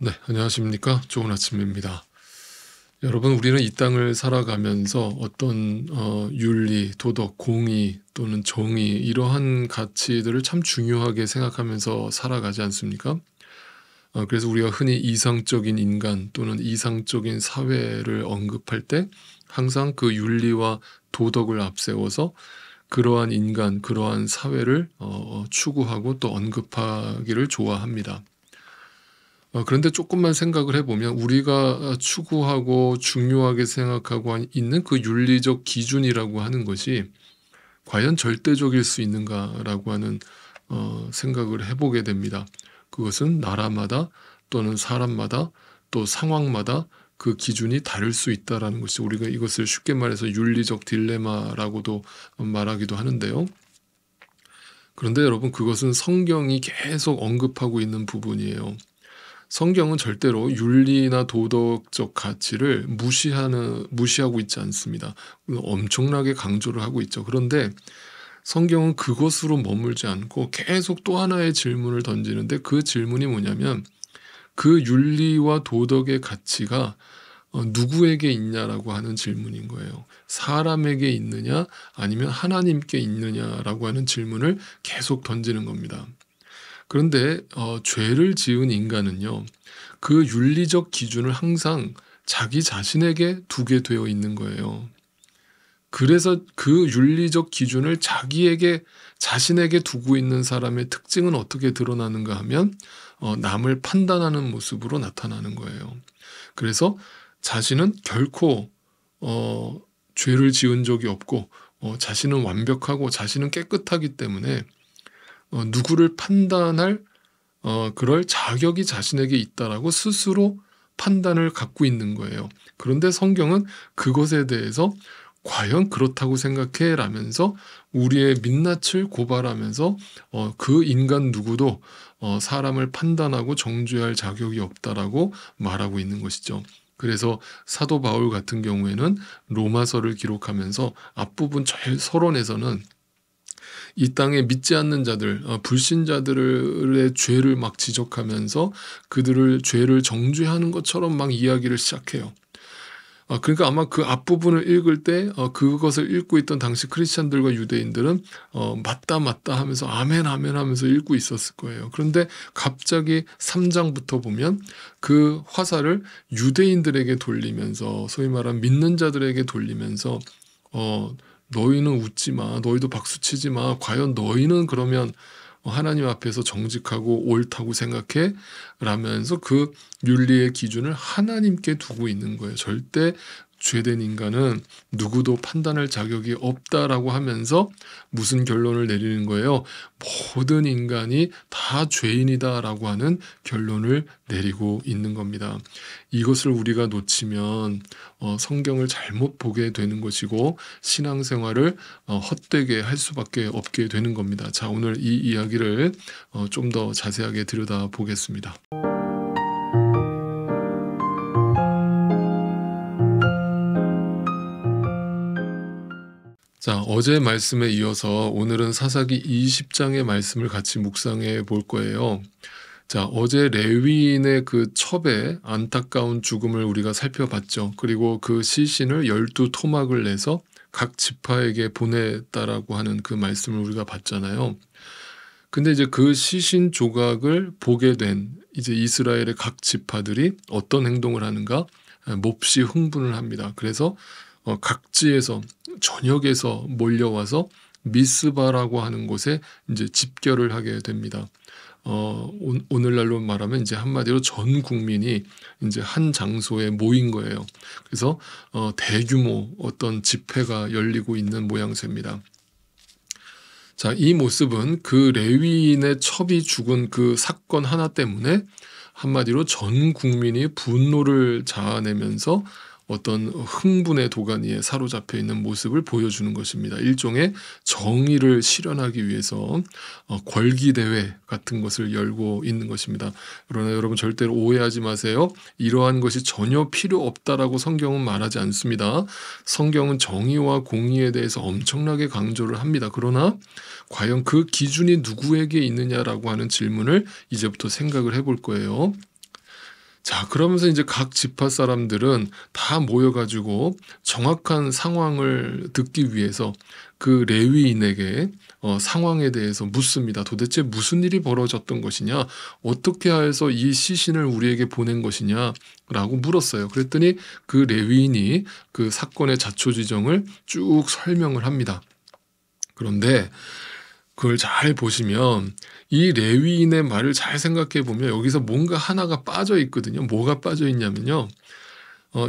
네, 안녕하십니까? 좋은 아침입니다. 여러분, 우리는 이 땅을 살아가면서 어떤 윤리, 도덕, 공의 또는 정의 이러한 가치들을 참 중요하게 생각하면서 살아가지 않습니까? 그래서 우리가 흔히 이상적인 인간 또는 이상적인 사회를 언급할 때 항상 그 윤리와 도덕을 앞세워서 그러한 인간, 그러한 사회를 추구하고 또 언급하기를 좋아합니다. 그런데 조금만 생각을 해보면 우리가 추구하고 중요하게 생각하고 있는 그 윤리적 기준이라고 하는 것이 과연 절대적일 수 있는가라고 하는 생각을 해보게 됩니다. 그것은 나라마다 또는 사람마다 또 상황마다 그 기준이 다를 수 있다라는 것이, 우리가 이것을 쉽게 말해서 윤리적 딜레마라고도 말하기도 하는데요. 그런데 여러분, 그것은 성경이 계속 언급하고 있는 부분이에요. 성경은 절대로 윤리나 도덕적 가치를 무시하고 있지 않습니다. 엄청나게 강조를 하고 있죠. 그런데 성경은 그것으로 머물지 않고 계속 또 하나의 질문을 던지는데, 그 질문이 뭐냐면 그 윤리와 도덕의 가치가 누구에게 있냐라고 하는 질문인 거예요. 사람에게 있느냐 아니면 하나님께 있느냐라고 하는 질문을 계속 던지는 겁니다. 그런데 죄를 지은 인간은요, 그 윤리적 기준을 항상 자기 자신에게 두게 되어 있는 거예요. 그래서 그 윤리적 기준을 자신에게 두고 있는 사람의 특징은 어떻게 드러나는가 하면 남을 판단하는 모습으로 나타나는 거예요. 그래서 자신은 결코 죄를 지은 적이 없고 자신은 완벽하고 자신은 깨끗하기 때문에 누구를 판단할 그럴 자격이 자신에게 있다라고 스스로 판단을 갖고 있는 거예요. 그런데 성경은 그것에 대해서 과연 그렇다고 생각해? 라면서 우리의 민낯을 고발하면서 그 인간 누구도 사람을 판단하고 정죄할 자격이 없다라고 말하고 있는 것이죠. 그래서 사도 바울 같은 경우에는 로마서를 기록하면서 앞부분 제일 서론에서는 이 땅에 믿지 않는 자들, 불신자들의 죄를 막 지적하면서 그들을 죄를 정죄하는 것처럼 막 이야기를 시작해요. 그러니까 아마 그 앞부분을 읽을 때 그것을 읽고 있던 당시 크리스찬들과 유대인들은 맞다 하면서 아멘 하면서 읽고 있었을 거예요. 그런데 갑자기 3장부터 보면 그 화살을 유대인들에게 돌리면서, 소위 말하는 믿는 자들에게 돌리면서 너희는 웃지 마, 너희도 박수치지 마, 과연 너희는 그러면 하나님 앞에서 정직하고 옳다고 생각해? 라면서 그 윤리의 기준을 하나님께 두고 있는 거예요. 절대 죄된 인간은 누구도 판단할 자격이 없다라고 하면서 무슨 결론을 내리는 거예요? 모든 인간이 다 죄인이다라고 하는 결론을 내리고 있는 겁니다. 이것을 우리가 놓치면 성경을 잘못 보게 되는 것이고 신앙생활을 헛되게 할 수밖에 없게 되는 겁니다. 자, 오늘 이 이야기를 좀 더 자세하게 들여다보겠습니다. 자, 어제 말씀에 이어서 오늘은 사사기 20장의 말씀을 같이 묵상해 볼 거예요. 자, 어제 레위인의 그 첩의 안타까운 죽음을 우리가 살펴봤죠. 그리고 그 시신을 12토막을 내서 각 지파에게 보냈다라고 하는 그 말씀을 우리가 봤잖아요. 근데 이제 그 시신 조각을 보게 된 이제 이스라엘의 각 지파들이 어떤 행동을 하는가? 몹시 흥분을 합니다. 그래서 각지에서, 전역에서 몰려와서 미스바라고 하는 곳에 이제 집결을 하게 됩니다. 오늘날로 말하면 이제 한마디로 전 국민이 이제 한 장소에 모인 거예요. 그래서 대규모 어떤 집회가 열리고 있는 모양새입니다. 자, 이 모습은 그 레위인의 첩이 죽은 그 사건 하나 때문에 한마디로 전 국민이 분노를 자아내면서 어떤 흥분의 도가니에 사로잡혀 있는 모습을 보여주는 것입니다. 일종의 정의를 실현하기 위해서 걸기대회 같은 것을 열고 있는 것입니다. 그러나 여러분 절대로 오해하지 마세요. 이러한 것이 전혀 필요 없다라고 성경은 말하지 않습니다. 성경은 정의와 공의에 대해서 엄청나게 강조를 합니다. 그러나 과연 그 기준이 누구에게 있느냐라고 하는 질문을 이제부터 생각을 해볼 거예요. 자, 그러면서 이제 각 지파 사람들은 다 모여가지고 정확한 상황을 듣기 위해서 그 레위인에게 상황에 대해서 묻습니다. 도대체 무슨 일이 벌어졌던 것이냐? 어떻게 해서 이 시신을 우리에게 보낸 것이냐? 라고 물었어요. 그랬더니 그 레위인이 그 사건의 자초지정을 쭉 설명을 합니다. 그런데 그걸 잘 보시면 이 레위인의 말을 잘 생각해 보면 여기서 뭔가 하나가 빠져 있거든요. 뭐가 빠져 있냐면요.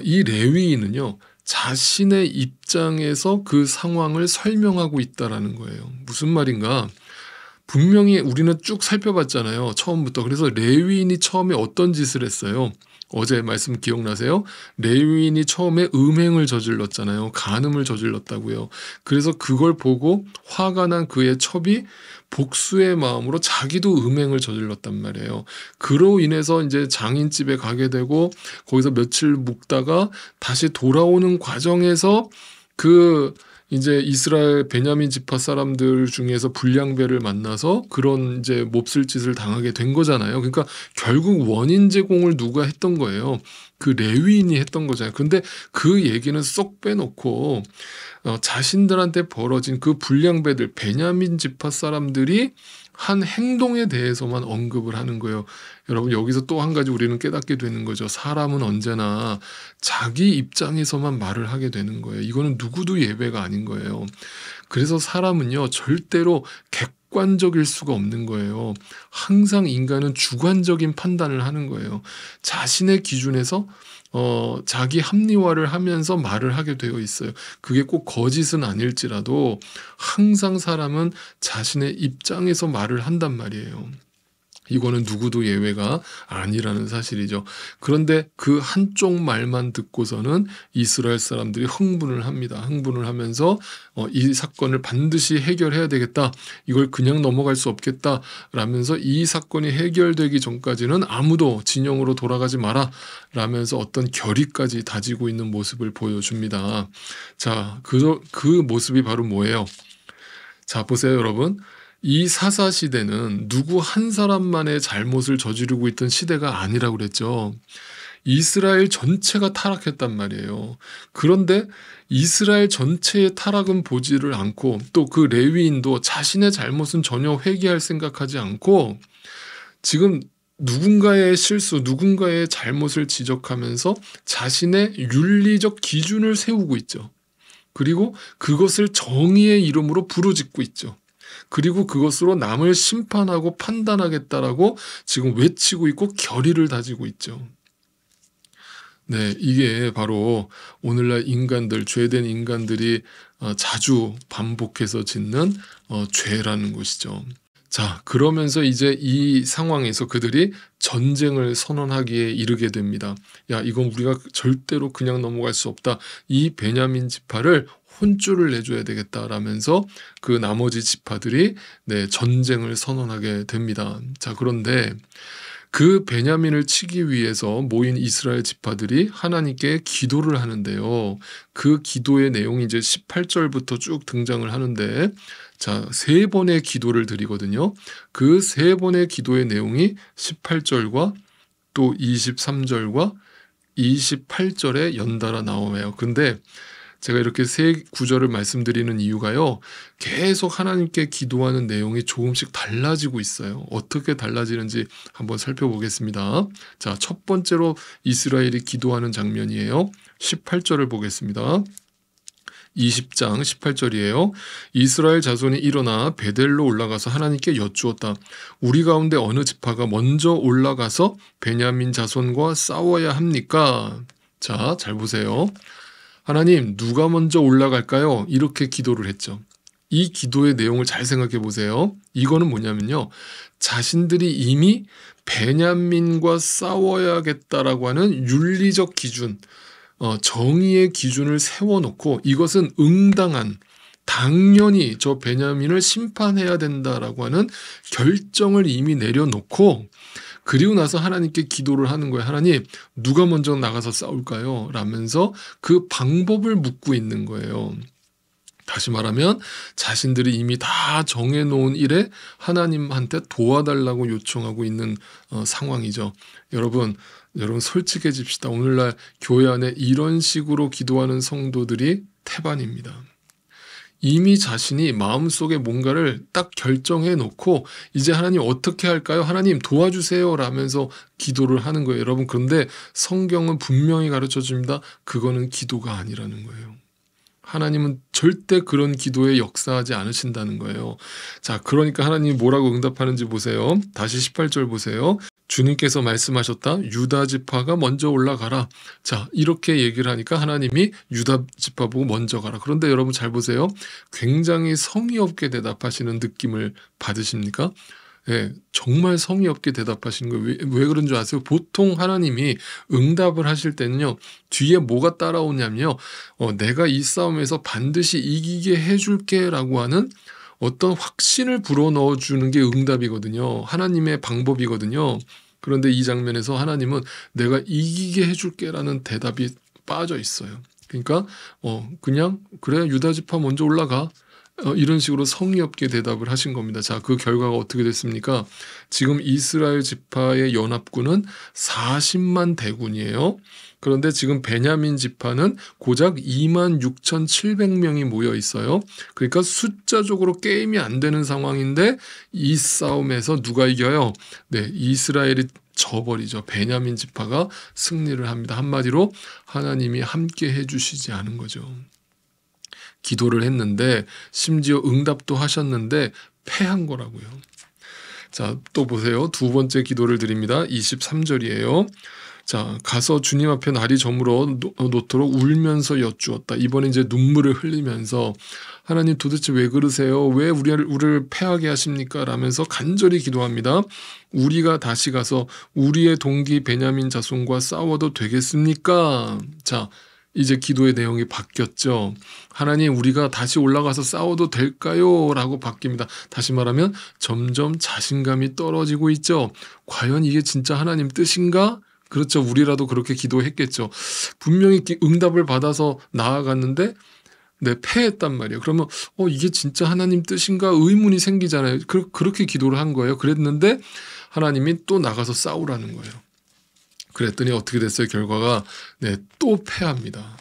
이 레위인은요, 자신의 입장에서 그 상황을 설명하고 있다라는 거예요. 무슨 말인가? 분명히 우리는 쭉 살펴봤잖아요. 처음부터. 그래서 레위인이 처음에 어떤 짓을 했어요? 어제 말씀 기억나세요? 레위인이 처음에 음행을 저질렀잖아요. 간음을 저질렀다고요. 그래서 그걸 보고 화가 난 그의 첩이 복수의 마음으로 자기도 음행을 저질렀단 말이에요. 그로 인해서 이제 장인집에 가게 되고 거기서 며칠 묵다가 다시 돌아오는 과정에서 그 이제 이스라엘 베냐민 지파 사람들 중에서 불량배를 만나서 그런 이제 몹쓸 짓을 당하게 된 거잖아요. 그러니까 결국 원인 제공을 누가 했던 거예요. 그 레위인이 했던 거잖아요. 근데 그 얘기는 쏙 빼놓고 자신들한테 벌어진 그 불량배들 베냐민 지파 사람들이 한 행동에 대해서만 언급을 하는 거예요. 여러분, 여기서 또 한 가지 우리는 깨닫게 되는 거죠. 사람은 언제나 자기 입장에서만 말을 하게 되는 거예요. 이거는 누구도 예외가 아닌 거예요. 그래서 사람은요, 절대로 객관적일 수가 없는 거예요. 항상 인간은 주관적인 판단을 하는 거예요. 자신의 기준에서 자기 합리화를 하면서 말을 하게 되어 있어요. 그게 꼭 거짓은 아닐지라도 항상 사람은 자신의 입장에서 말을 한단 말이에요. 이거는 누구도 예외가 아니라는 사실이죠. 그런데 그 한쪽 말만 듣고서는 이스라엘 사람들이 흥분을 합니다. 흥분을 하면서 이 사건을 반드시 해결해야 되겠다. 이걸 그냥 넘어갈 수 없겠다. 라면서 이 사건이 해결되기 전까지는 아무도 진영으로 돌아가지 마라. 라면서 어떤 결의까지 다지고 있는 모습을 보여줍니다. 자, 그 모습이 바로 뭐예요? 자, 보세요, 여러분. 이 사사시대는 누구 한 사람만의 잘못을 저지르고 있던 시대가 아니라고 그랬죠. 이스라엘 전체가 타락했단 말이에요. 그런데 이스라엘 전체의 타락은 보지를 않고 또 그 레위인도 자신의 잘못은 전혀 회개할 생각하지 않고 지금 누군가의 실수, 누군가의 잘못을 지적하면서 자신의 윤리적 기준을 세우고 있죠. 그리고 그것을 정의의 이름으로 부르짖고 있죠. 그리고 그것으로 남을 심판하고 판단하겠다라고 지금 외치고 있고 결의를 다지고 있죠. 네, 이게 바로 오늘날 인간들, 죄된 인간들이 자주 반복해서 짓는 죄라는 것이죠. 자, 그러면서 이제 이 상황에서 그들이 전쟁을 선언하기에 이르게 됩니다. 야, 이건 우리가 절대로 그냥 넘어갈 수 없다. 이 베냐민 지파를 혼쭐을 내줘야 되겠다라면서 그 나머지 지파들이 전쟁을 선언하게 됩니다. 자, 그런데 그 베냐민을 치기 위해서 모인 이스라엘 지파들이 하나님께 기도를 하는데요. 그 기도의 내용이 이제 18절부터 쭉 등장을 하는데, 자, 3번의 기도를 드리거든요. 그 3번의 기도의 내용이 18절과 또 23절과 28절에 연달아 나와요. 근데 제가 이렇게 3구절을 말씀드리는 이유가요. 계속 하나님께 기도하는 내용이 조금씩 달라지고 있어요. 어떻게 달라지는지 한번 살펴보겠습니다. 자, 첫 번째로 이스라엘이 기도하는 장면이에요. 18절을 보겠습니다. 20장 18절이에요. 이스라엘 자손이 일어나 베델로 올라가서 하나님께 여쭈었다. 우리 가운데 어느 지파가 먼저 올라가서 베냐민 자손과 싸워야 합니까? 자, 잘 보세요. 하나님, 누가 먼저 올라갈까요? 이렇게 기도를 했죠. 이 기도의 내용을 잘 생각해 보세요. 이거는 뭐냐면요. 자신들이 이미 베냐민과 싸워야겠다라고 하는 윤리적 기준, 정의의 기준을 세워놓고 이것은 응당한, 당연히 저 베냐민을 심판해야 된다라고 하는 결정을 이미 내려놓고 그리고 나서 하나님께 기도를 하는 거예요. 하나님, 누가 먼저 나가서 싸울까요? 라면서 그 방법을 묻고 있는 거예요. 다시 말하면 자신들이 이미 다 정해놓은 일에 하나님한테 도와달라고 요청하고 있는 상황이죠. 여러분, 여러분 솔직해집시다. 오늘날 교회 안에 이런 식으로 기도하는 성도들이 태반입니다. 이미 자신이 마음속에 뭔가를 딱 결정해 놓고 이제 하나님 어떻게 할까요? 하나님 도와주세요 라면서 기도를 하는 거예요. 여러분, 그런데 성경은 분명히 가르쳐 줍니다. 그거는 기도가 아니라는 거예요. 하나님은 절대 그런 기도에 역사하지 않으신다는 거예요. 자, 그러니까 하나님이 뭐라고 응답하는지 보세요. 다시 18절 보세요. 주님께서 말씀하셨다. 유다 지파가 먼저 올라가라. 자, 이렇게 얘기를 하니까 하나님이 유다 지파 보고 먼저 가라. 그런데 여러분 잘 보세요. 굉장히 성의 없게 대답하시는 느낌을 받으십니까? 예, 정말 성의 없게 대답하시는 거예요. 왜 그런 줄 아세요? 보통 하나님이 응답을 하실 때는요, 뒤에 뭐가 따라오냐면요, 내가 이 싸움에서 반드시 이기게 해줄게 라고 하는 어떤 확신을 불어넣어 주는 게 응답이거든요. 하나님의 방법이거든요. 그런데 이 장면에서 하나님은 내가 이기게 해줄게라는 대답이 빠져 있어요. 그러니까 그냥 그래 유다 지파 먼저 올라가. 이런 식으로 성의 없게 대답을 하신 겁니다. 자, 그 결과가 어떻게 됐습니까? 지금 이스라엘 지파의 연합군은 40만 대군이에요. 그런데 지금 베냐민 지파는 고작 26,700명이 모여 있어요. 그러니까 숫자적으로 게임이 안 되는 상황인데 이 싸움에서 누가 이겨요? 네, 이스라엘이 져버리죠. 베냐민 지파가 승리를 합니다. 한마디로 하나님이 함께 해주시지 않은 거죠. 기도를 했는데 심지어 응답도 하셨는데 패한 거라고요. 자, 또 보세요. 두 번째 기도를 드립니다. 23절이에요. 자, 가서 주님 앞에 날이 저물어 놓도록 울면서 여쭈었다. 이번에 이제 눈물을 흘리면서 하나님 도대체 왜 그러세요? 왜 우리를 패하게 하십니까? 라면서 간절히 기도합니다. 우리가 다시 가서 우리의 동기 베냐민 자손과 싸워도 되겠습니까? 자, 이제 기도의 내용이 바뀌었죠. 하나님, 우리가 다시 올라가서 싸워도 될까요? 라고 바뀝니다. 다시 말하면 점점 자신감이 떨어지고 있죠. 과연 이게 진짜 하나님 뜻인가? 그렇죠. 우리라도 그렇게 기도했겠죠. 분명히 응답을 받아서 나아갔는데 네, 패했단 말이에요. 그러면 이게 진짜 하나님 뜻인가? 의문이 생기잖아요. 그렇게 기도를 한 거예요. 그랬는데 하나님이 또 나가서 싸우라는 거예요. 그랬더니 어떻게 됐어요? 결과가 네, 또 패합니다.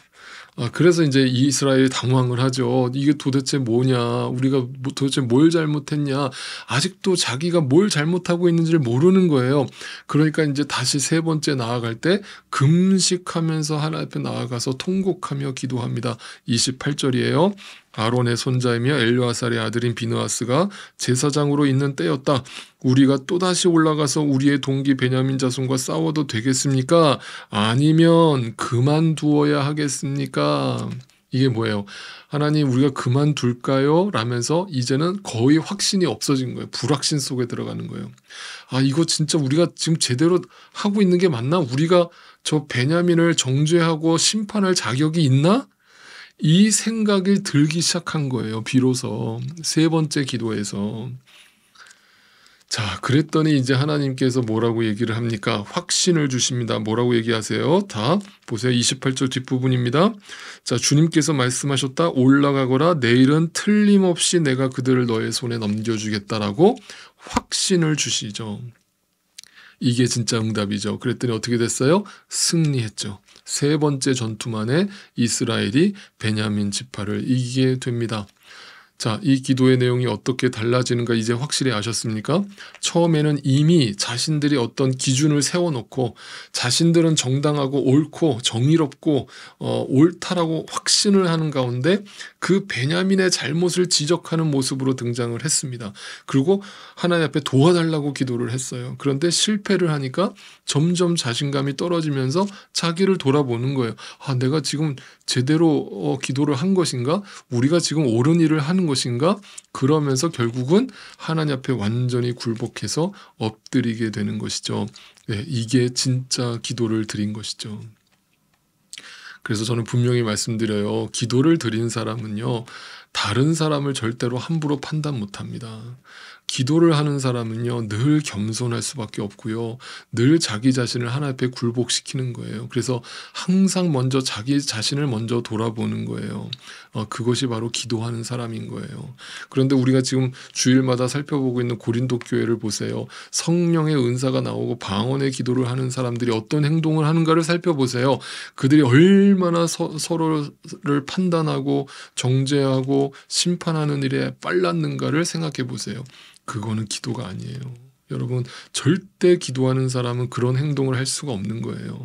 그래서 이제 이스라엘이 당황을 하죠. 이게 도대체 뭐냐? 우리가 도대체 뭘 잘못했냐? 아직도 자기가 뭘 잘못하고 있는지를 모르는 거예요. 그러니까 이제 다시 세 번째 나아갈 때 금식하면서 하나님 앞에 나아가서 통곡하며 기도합니다. 28절이에요. 아론의 손자이며 엘르아살의 아들인 비느하스가 제사장으로 있는 때였다. 우리가 또다시 올라가서 우리의 동기 베냐민 자손과 싸워도 되겠습니까? 아니면 그만두어야 하겠습니까? 이게 뭐예요? 하나님, 우리가 그만둘까요? 라면서 이제는 거의 확신이 없어진 거예요. 불확신 속에 들어가는 거예요. 이거 진짜 우리가 지금 제대로 하고 있는 게 맞나? 우리가 저 베냐민을 정죄하고 심판할 자격이 있나? 이 생각이 들기 시작한 거예요. 비로소 세 번째 기도에서. 자, 그랬더니 이제 하나님께서 뭐라고 얘기를 합니까? 확신을 주십니다. 뭐라고 얘기하세요? 다 보세요. 28절 뒷부분입니다. 자, 주님께서 말씀하셨다. 올라가거라. 내일은 틀림없이 내가 그들을 너의 손에 넘겨주겠다라고 확신을 주시죠. 이게 진짜 응답이죠. 그랬더니 어떻게 됐어요? 승리했죠. 세 번째 전투만에 이스라엘이 베냐민 지파를 이기게 됩니다. 자, 이 기도의 내용이 어떻게 달라지는가 이제 확실히 아셨습니까? 처음에는 이미 자신들이 어떤 기준을 세워놓고 자신들은 정당하고 옳고 정의롭고 옳다라고 확신을 하는 가운데 그 베냐민의 잘못을 지적하는 모습으로 등장을 했습니다. 그리고 하나님 앞에 도와달라고 기도를 했어요. 그런데 실패를 하니까 점점 자신감이 떨어지면서 자기를 돌아보는 거예요. 내가 지금 제대로 기도를 한 것인가? 우리가 지금 옳은 일을 하는 것인가? 그러면서 결국은 하나님 앞에 완전히 굴복해서 엎드리게 되는 것이죠. 네, 이게 진짜 기도를 드린 것이죠. 그래서 저는 분명히 말씀드려요. 기도를 드린 사람은요, 다른 사람을 절대로 함부로 판단 못합니다. 기도를 하는 사람은요, 늘 겸손할 수밖에 없고요. 늘 자기 자신을 하나님 앞에 굴복시키는 거예요. 그래서 항상 먼저 자기 자신을 먼저 돌아보는 거예요. 그것이 바로 기도하는 사람인 거예요. 그런데 우리가 지금 주일마다 살펴보고 있는 고린도 교회를 보세요. 성령의 은사가 나오고 방언의 기도를 하는 사람들이 어떤 행동을 하는가를 살펴보세요. 그들이 얼마나 서로를 판단하고 정죄하고 심판하는 일에 빨랐는가를 생각해 보세요. 그거는 기도가 아니에요. 여러분, 절대 기도하는 사람은 그런 행동을 할 수가 없는 거예요.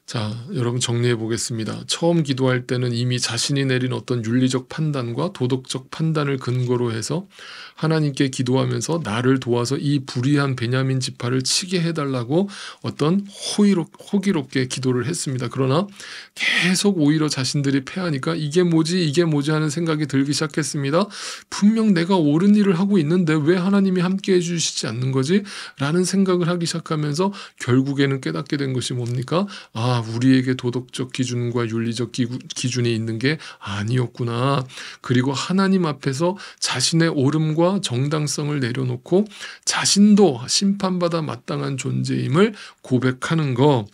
자, 여러분 정리해 보겠습니다. 처음 기도할 때는 이미 자신이 내린 어떤 윤리적 판단과 도덕적 판단을 근거로 해서 하나님께 기도하면서 나를 도와서 이 불의한 베냐민 지파를 치게 해달라고 어떤 호기롭게 기도를 했습니다. 그러나 계속 오히려 자신들이 패하니까 이게 뭐지 하는 생각이 들기 시작했습니다. 분명 내가 옳은 일을 하고 있는데 왜 하나님이 함께 해주시지 않는 거지? 라는 생각을 하기 시작하면서 결국에는 깨닫게 된 것이 뭡니까? 우리에게 도덕적 기준과 윤리적 기준이 있는 게 아니었구나. 그리고 하나님 앞에서 자신의 옳음과 정당성을 내려놓고 자신도 심판받아 마땅한 존재임을 고백하는 거,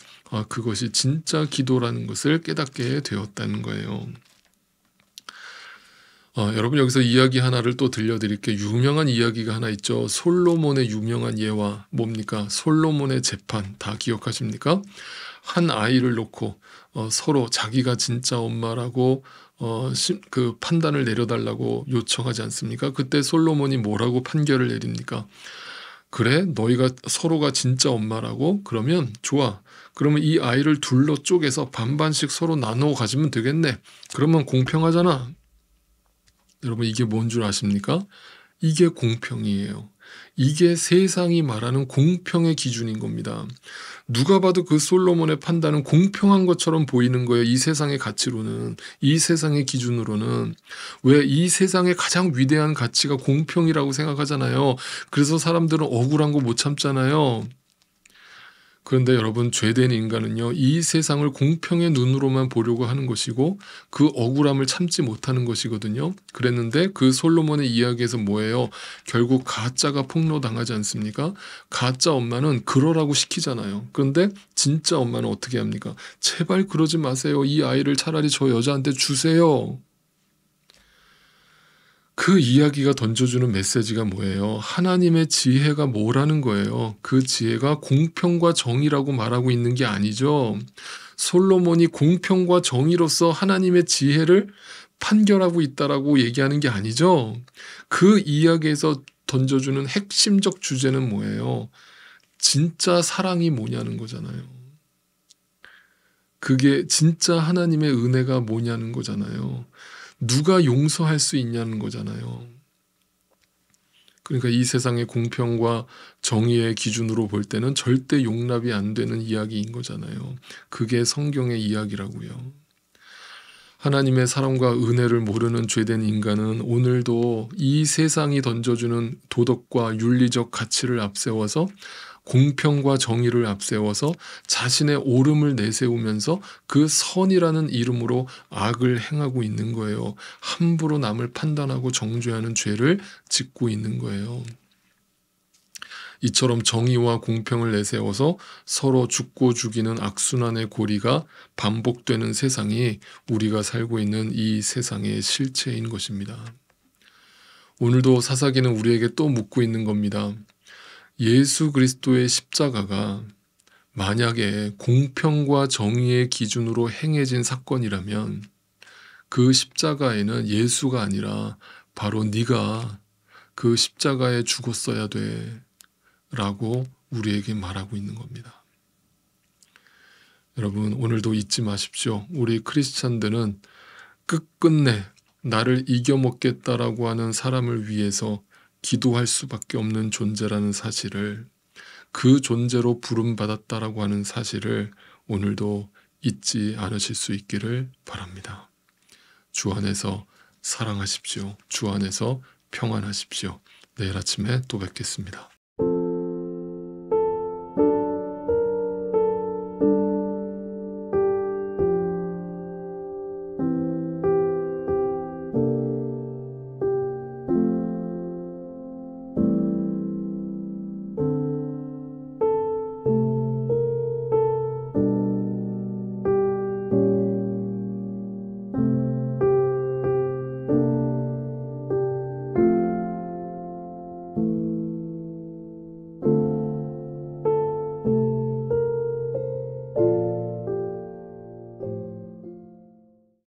그것이 진짜 기도라는 것을 깨닫게 되었다는 거예요. 여러분, 여기서 이야기 하나를 또 들려드릴게요. 유명한 이야기가 하나 있죠. 솔로몬의 유명한 예화 뭡니까? 솔로몬의 재판 다 기억하십니까? 한 아이를 놓고 서로 자기가 진짜 엄마라고 그 판단을 내려달라고 요청하지 않습니까? 그때 솔로몬이 뭐라고 판결을 내립니까? 그래, 너희가 서로가 진짜 엄마라고? 그러면 좋아. 그러면 이 아이를 둘로 쪼개서 반반씩 서로 나누어 가지면 되겠네. 그러면 공평하잖아. 여러분, 이게 뭔 줄 아십니까? 이게 공평이에요. 이게 세상이 말하는 공평의 기준인 겁니다. 누가 봐도 그 솔로몬의 판단은 공평한 것처럼 보이는 거예요. 이 세상의 가치로는, 이 세상의 기준으로는. 왜? 이 세상의 가장 위대한 가치가 공평이라고 생각하잖아요. 그래서 사람들은 억울한 거 못 참잖아요. 그런데 여러분, 죄된 인간은요, 이 세상을 공평의 눈으로만 보려고 하는 것이고 그 억울함을 참지 못하는 것이거든요. 그랬는데 그 솔로몬의 이야기에서 뭐예요? 결국 가짜가 폭로당하지 않습니까? 가짜 엄마는 그러라고 시키잖아요. 그런데 진짜 엄마는 어떻게 합니까? 제발 그러지 마세요. 이 아이를 차라리 저 여자한테 주세요. 그 이야기가 던져주는 메시지가 뭐예요? 하나님의 지혜가 뭐라는 거예요? 그 지혜가 공평과 정의라고 말하고 있는 게 아니죠. 솔로몬이 공평과 정의로서 하나님의 지혜를 판결하고 있다라고 얘기하는 게 아니죠. 그 이야기에서 던져주는 핵심적 주제는 뭐예요? 진짜 사랑이 뭐냐는 거잖아요. 그게 진짜 하나님의 은혜가 뭐냐는 거잖아요. 누가 용서할 수 있냐는 거잖아요. 그러니까 이 세상의 공평과 정의의 기준으로 볼 때는 절대 용납이 안 되는 이야기인 거잖아요. 그게 성경의 이야기라고요. 하나님의 사랑과 은혜를 모르는 죄된 인간은 오늘도 이 세상이 던져주는 도덕과 윤리적 가치를 앞세워서 공평과 정의를 앞세워서 자신의 옳음을 내세우면서 그 선이라는 이름으로 악을 행하고 있는 거예요. 함부로 남을 판단하고 정죄하는 죄를 짓고 있는 거예요. 이처럼 정의와 공평을 내세워서 서로 죽고 죽이는 악순환의 고리가 반복되는 세상이 우리가 살고 있는 이 세상의 실체인 것입니다. 오늘도 사사기는 우리에게 또 묻고 있는 겁니다. 예수 그리스도의 십자가가 만약에 공평과 정의의 기준으로 행해진 사건이라면 그 십자가에는 예수가 아니라 바로 네가 그 십자가에 죽었어야 돼 라고 우리에게 말하고 있는 겁니다. 여러분, 오늘도 잊지 마십시오. 우리 크리스찬들은 끝끝내 나를 이겨먹겠다라고 하는 사람을 위해서 기도할 수밖에 없는 존재라는 사실을, 그 존재로 부름받았다라고 하는 사실을 오늘도 잊지 않으실 수 있기를 바랍니다. 주 안에서 사랑하십시오. 주 안에서 평안하십시오. 내일 아침에 또 뵙겠습니다.